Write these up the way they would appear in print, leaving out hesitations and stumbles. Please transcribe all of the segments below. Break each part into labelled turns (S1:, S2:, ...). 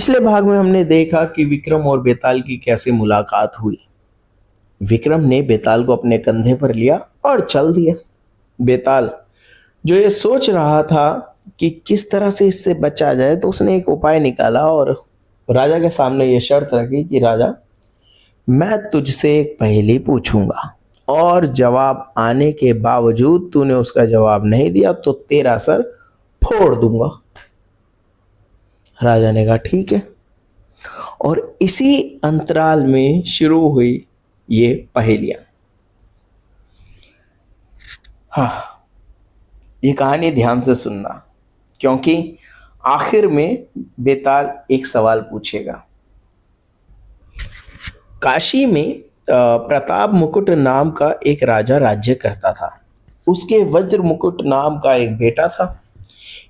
S1: पिछले भाग में हमने देखा कि विक्रम और बेताल की कैसे मुलाकात हुई। विक्रम ने बेताल को अपने कंधे पर लिया और चल दिया। बेताल जो ये सोच रहा था कि किस तरह से इससे बचा जाए, तो उसने एक उपाय निकाला और राजा के सामने ये शर्त रखी कि राजा, मैं तुझसे एक पहेली पूछूंगा और जवाब आने के बावजूद तूने उसका जवाब नहीं दिया तो तेरा सर फोड़ दूंगा। राजा ने कहा ठीक है। और इसी अंतराल में शुरू हुई ये पहेलियां। हाँ, ये कहानी ध्यान से सुनना, क्योंकि आखिर में बेताल एक सवाल पूछेगा। काशी में प्रताप मुकुट नाम का एक राजा राज्य करता था। उसके वज्र मुकुट नाम का एक बेटा था।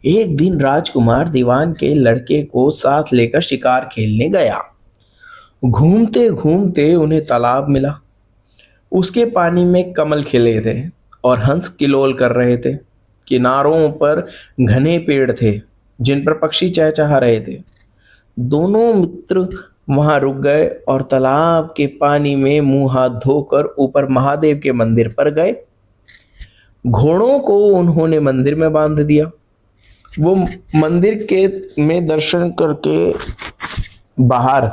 S1: एक दिन राजकुमार दीवान के लड़के को साथ लेकर शिकार खेलने गया। घूमते घूमते उन्हें तालाब मिला। उसके पानी में कमल खिले थे और हंस किलोल कर रहे थे। किनारों पर घने पेड़ थे जिन पर पक्षी चहचहा रहे थे। दोनों मित्र वहां रुक गए और तालाब के पानी में मुंह हाथ धोकर ऊपर महादेव के मंदिर पर गए। घोड़ों को उन्होंने मंदिर में बांध दिया। वो मंदिर के में दर्शन करके बाहर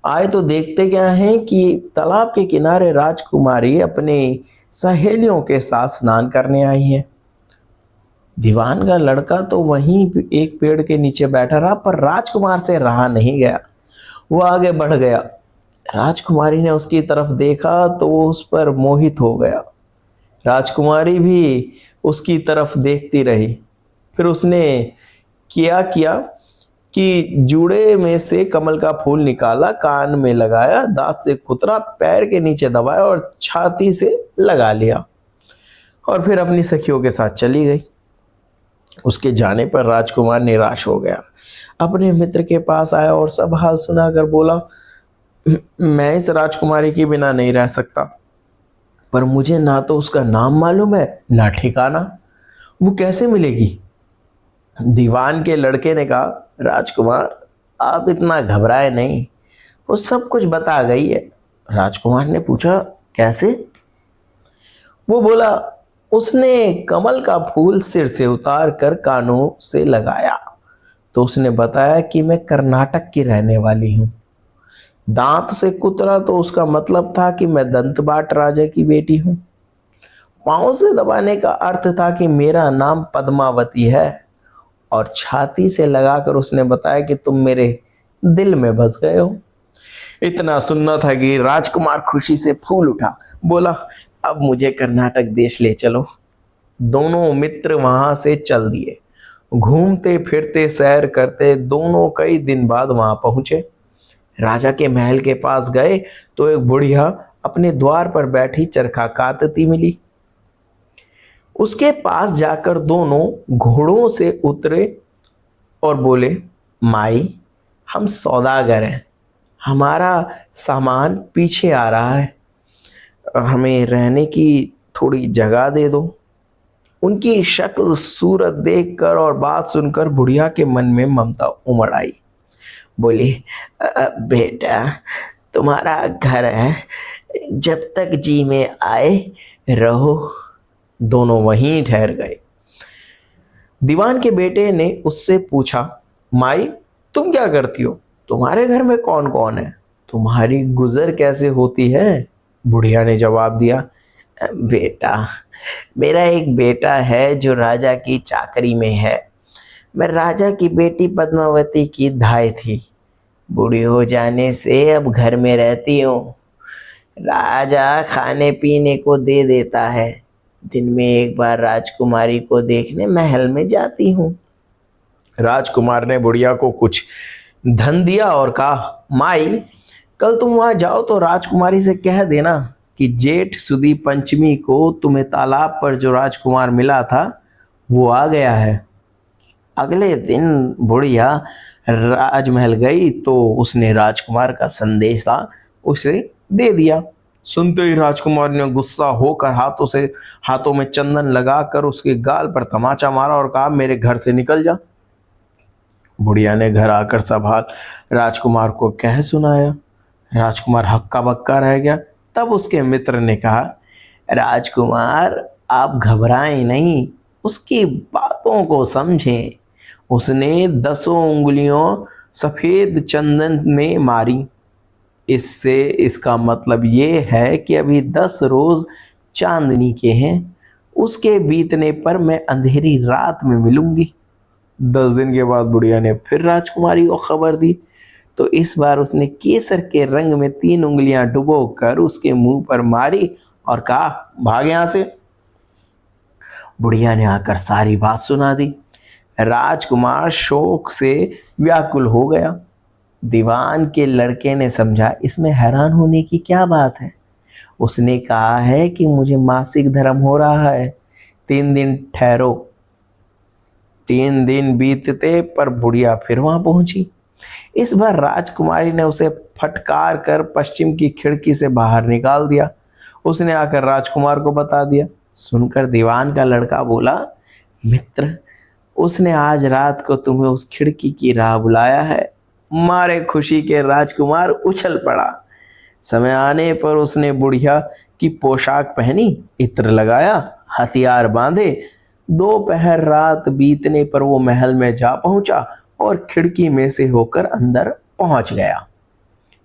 S1: आए तो देखते क्या है कि तालाब के किनारे राजकुमारी अपने सहेलियों के साथ स्नान करने आई है। दीवान का लड़का तो वहीं एक पेड़ के नीचे बैठा रहा, पर राजकुमार से रहा नहीं गया। वो आगे बढ़ गया। राजकुमारी ने उसकी तरफ देखा तो वो उस पर मोहित हो गया। राजकुमारी भी उसकी तरफ देखती रही। फिर उसने किया किया कि जूड़े में से कमल का फूल निकाला, कान में लगाया, दांत से कुतरा, पैर के नीचे दबाया और छाती से लगा लिया और फिर अपनी सखियों के साथ चली गई। उसके जाने पर राजकुमार निराश हो गया। अपने मित्र के पास आया और सब हाल सुनाकर बोला, मैं इस राजकुमारी के बिना नहीं रह सकता, पर मुझे ना तो उसका नाम मालूम है ना ठिकाना। वो कैसे मिलेगी? दीवान के लड़के ने कहा, राजकुमार आप इतना घबराए नहीं, वो सब कुछ बता गई है। राजकुमार ने पूछा, कैसे? वो बोला, उसने कमल का फूल सिर से उतार कर कानों से लगाया तो उसने बताया कि मैं कर्नाटक की रहने वाली हूँ। दांत से कुतरा तो उसका मतलब था कि मैं दंतबाट राजा की बेटी हूँ। पांव से दबाने का अर्थ था कि मेरा नाम पद्मावती है। और छाती से लगाकर उसने बताया कि तुम मेरे दिल में बस गए हो। इतना सुनना था कि राजकुमार खुशी से फूल उठा। बोला, अब मुझे कर्नाटक देश ले चलो। दोनों मित्र वहां से चल दिए। घूमते फिरते सैर करते दोनों कई दिन बाद वहां पहुंचे। राजा के महल के पास गए तो एक बुढ़िया अपने द्वार पर बैठी चरखा काटती मिली। उसके पास जाकर दोनों घोड़ों से उतरे और बोले, माई, हम सौदागर हैं, हमारा सामान पीछे आ रहा है, हमें रहने की थोड़ी जगह दे दो। उनकी शक्ल सूरत देखकर और बात सुनकर बुढ़िया के मन में ममता उमड़ आई। बोली, बेटा, तुम्हारा घर है, जब तक जी में आए रहो। दोनों वहीं ठहर गए। दीवान के बेटे ने उससे पूछा, माई, तुम क्या करती हो? तुम्हारे घर में कौन कौन है? तुम्हारी गुजर कैसे होती है? बुढ़िया ने जवाब दिया, बेटा, मेरा एक बेटा है जो राजा की चाकरी में है। मैं राजा की बेटी पद्मावती की धाई थी। बूढ़ी हो जाने से अब घर में रहती हूँ। राजा खाने पीने को दे देता है। दिन में एक बार राजकुमारी को देखने महल में जाती हूँ। राजकुमार ने बुढ़िया को कुछ धन दिया और कहा, माई, कल तुम वहां जाओ तो राजकुमारी से कह देना कि जेठ सुदी पंचमी को तुम्हें तालाब पर जो राजकुमार मिला था वो आ गया है। अगले दिन बुढ़िया राजमहल गई तो उसने राजकुमार का संदेशा उसे दे दिया। सुनते ही राजकुमार ने गुस्सा होकर हाथों में चंदन लगाकर उसके गाल पर तमाचा मारा और कहा, मेरे घर से निकल जा। बुढ़िया ने घर आकर सब हाल राजकुमार को कह सुनाया। राजकुमार हक्का बक्का रह गया। तब उसके मित्र ने कहा, राजकुमार आप घबराएं नहीं, उसकी बातों को समझें। उसने 10 उंगलियों सफेद चंदन में मारी। इससे इसका मतलब ये है कि अभी 10 रोज चांदनी के हैं। उसके बीतने पर मैं अंधेरी रात में मिलूंगी। 10 दिन के बाद बुढ़िया ने फिर राजकुमारी को खबर दी। तो इस बार उसने केसर के रंग में 3 उंगलियां डुबो कर उसके मुंह पर मारी और कहा, भाग यहां से। बुढ़िया ने आकर सारी बात सुना दी। राजकुमार शोक से व्याकुल हो गया। दीवान के लड़के ने समझा, इसमें हैरान होने की क्या बात है। उसने कहा है कि मुझे मासिक धर्म हो रहा है, 3 दिन ठहरो। 3 दिन बीतते पर बुढ़िया फिर वहां पहुंची। इस बार राजकुमारी ने उसे फटकार कर पश्चिम की खिड़की से बाहर निकाल दिया। उसने आकर राजकुमार को बता दिया। सुनकर दीवान का लड़का बोला, मित्र, उसने आज रात को तुम्हें उस खिड़की की राह बुलाया है। मारे खुशी के राजकुमार उछल पड़ा। समय आने पर उसने बुढ़िया की पोशाक पहनी, इत्र लगाया, हथियार बांधे। दोपहर रात बीतने पर वो महल में जा पहुंचा और खिड़की में से होकर अंदर पहुंच गया।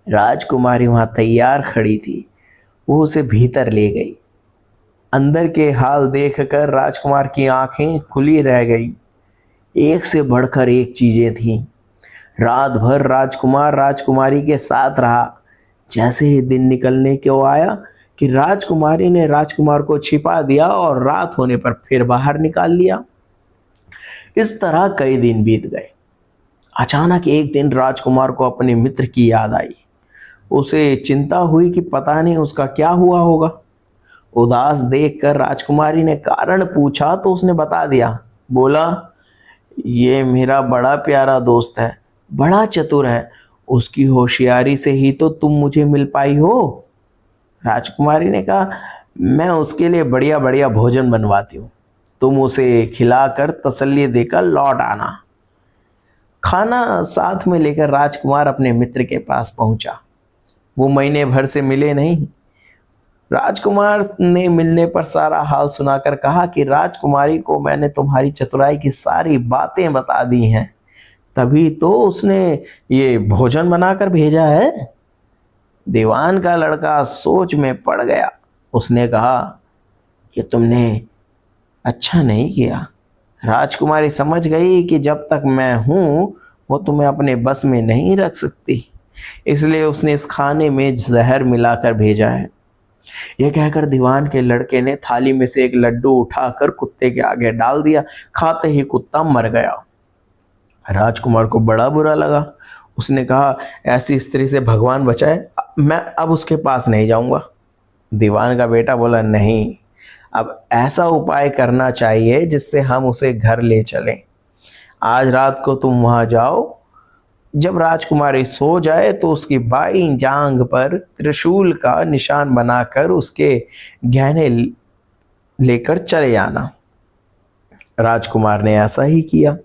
S1: राजकुमारी वहां तैयार खड़ी थी। वो उसे भीतर ले गई। अंदर के हाल देखकर राजकुमार की आंखें खुली रह गई। एक से बढ़कर एक चीजें थीं। रात भर राजकुमार राजकुमारी के साथ रहा। जैसे ही दिन निकलने को आया कि राजकुमारी ने राजकुमार को छिपा दिया और रात होने पर फिर बाहर निकाल लिया। इस तरह कई दिन बीत गए। अचानक एक दिन राजकुमार को अपने मित्र की याद आई। उसे चिंता हुई कि पता नहीं उसका क्या हुआ होगा। उदास देखकर राजकुमारी ने कारण पूछा तो उसने बता दिया। बोला, ये मेरा बड़ा प्यारा दोस्त है, बड़ा चतुर है। उसकी होशियारी से ही तो तुम मुझे मिल पाई हो। राजकुमारी ने कहा, मैं उसके लिए बढ़िया बढ़िया भोजन बनवाती हूँ, तुम उसे खिलाकर तसल्ली देकर लौट आना। खाना साथ में लेकर राजकुमार अपने मित्र के पास पहुंचा। वो महीने भर से मिले नहीं। राजकुमार ने मिलने पर सारा हाल सुनाकर कहा कि राजकुमारी को मैंने तुम्हारी चतुराई की सारी बातें बता दी हैं, तभी तो उसने ये भोजन बनाकर भेजा है। दीवान का लड़का सोच में पड़ गया। उसने कहा, ये तुमने अच्छा नहीं किया। राजकुमारी समझ गई कि जब तक मैं हूं वो तुम्हें अपने बस में नहीं रख सकती, इसलिए उसने इस खाने में जहर मिलाकर भेजा है। यह कहकर दीवान के लड़के ने थाली में से एक लड्डू उठाकर कुत्ते के आगे डाल दिया। खाते ही कुत्ता मर गया। राजकुमार को बड़ा बुरा लगा। उसने कहा, ऐसी स्त्री से भगवान बचाए, मैं अब उसके पास नहीं जाऊंगा। दीवान का बेटा बोला, नहीं, अब ऐसा उपाय करना चाहिए जिससे हम उसे घर ले चलें। आज रात को तुम वहां जाओ। जब राजकुमारी सो जाए तो उसकी बाईं जांघ पर त्रिशूल का निशान बनाकर उसके गहने लेकर चले आना। राजकुमार ने ऐसा ही किया।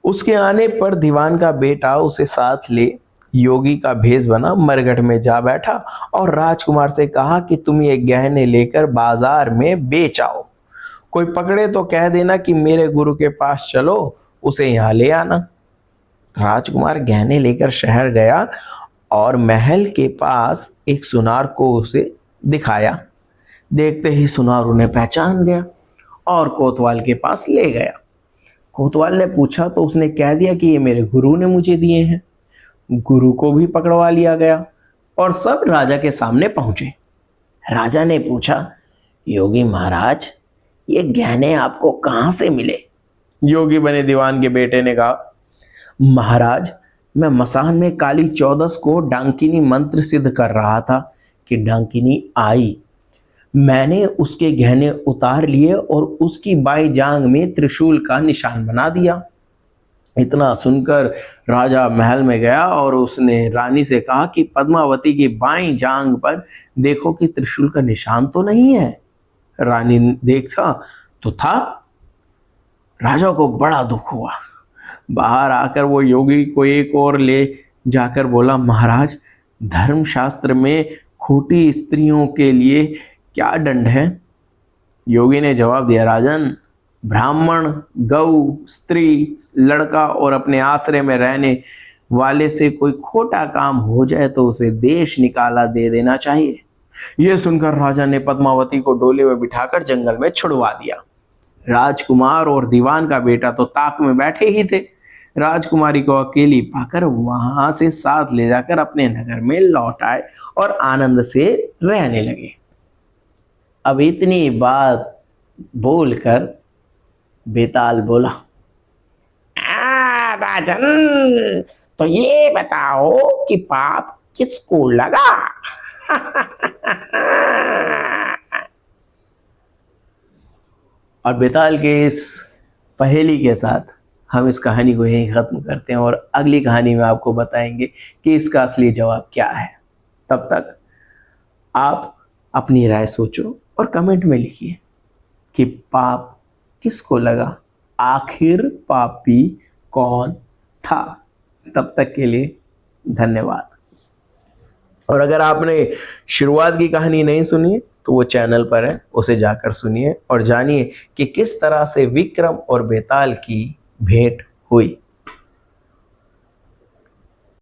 S1: उसके आने पर दीवान का बेटा उसे साथ ले योगी का भेष बना मरघट में जा बैठा और राजकुमार से कहा कि तुम ये गहने लेकर बाजार में बेच आओ। कोई पकड़े तो कह देना कि मेरे गुरु के पास चलो, उसे यहाँ ले आना। राजकुमार गहने लेकर शहर गया और महल के पास एक सुनार को उसे दिखाया। देखते ही सुनार उन्हें पहचान गया और कोतवाल के पास ले गया। कोतवाल ने पूछा तो उसने कह दिया कि ये मेरे गुरु ने मुझे दिए हैं। गुरु को भी पकड़वा लिया गया और सब राजा के सामने पहुंचे। राजा ने पूछा, योगी महाराज, ये गहने आपको कहां से मिले? योगी बने दीवान के बेटे ने कहा, महाराज, मैं मसान में काली 14 को डांकिनी मंत्र सिद्ध कर रहा था कि डांकिनी आई। मैंने उसके गहने उतार लिए और उसकी बाईं जांघ में त्रिशूल का निशान बना दिया। इतना सुनकर राजा महल में गया और उसने रानी से कहा कि पद्मावती की बाईं जांघ पर देखो कि त्रिशूल का निशान तो नहीं है। रानी देखा तो था। राजा को बड़ा दुख हुआ। बाहर आकर वो योगी को एक और ले जाकर बोला, महाराज, धर्मशास्त्र में खोटी स्त्रियों के लिए क्या दंड है? योगी ने जवाब दिया, राजन, ब्राह्मण, गौ, स्त्री, लड़का और अपने आश्रय में रहने वाले से कोई खोटा काम हो जाए तो उसे देश निकाला दे देना चाहिए। यह सुनकर राजा ने पद्मावती को डोले में बिठाकर जंगल में छुड़वा दिया। राजकुमार और दीवान का बेटा तो ताक में बैठे ही थे। राजकुमारी को अकेली पाकर वहां से साथ ले जाकर अपने नगर में लौट आए और आनंद से रहने लगे। अब इतनी बात बोलकर बेताल बोला, राजन, तो ये बताओ कि पाप किसको लगा? और बेताल के इस पहेली के साथ हम इस कहानी को यहीं ख़त्म करते हैं और अगली कहानी में आपको बताएंगे कि इसका असली जवाब क्या है। तब तक आप अपनी राय सोचो और कमेंट में लिखिए कि पाप किसको लगा, आखिर पापी कौन था। तब तक के लिए धन्यवाद। और अगर आपने शुरुआत की कहानी नहीं सुनी तो वो चैनल पर है, उसे जाकर सुनिए और जानिए कि किस तरह से विक्रम और बेताल की भेंट हुई।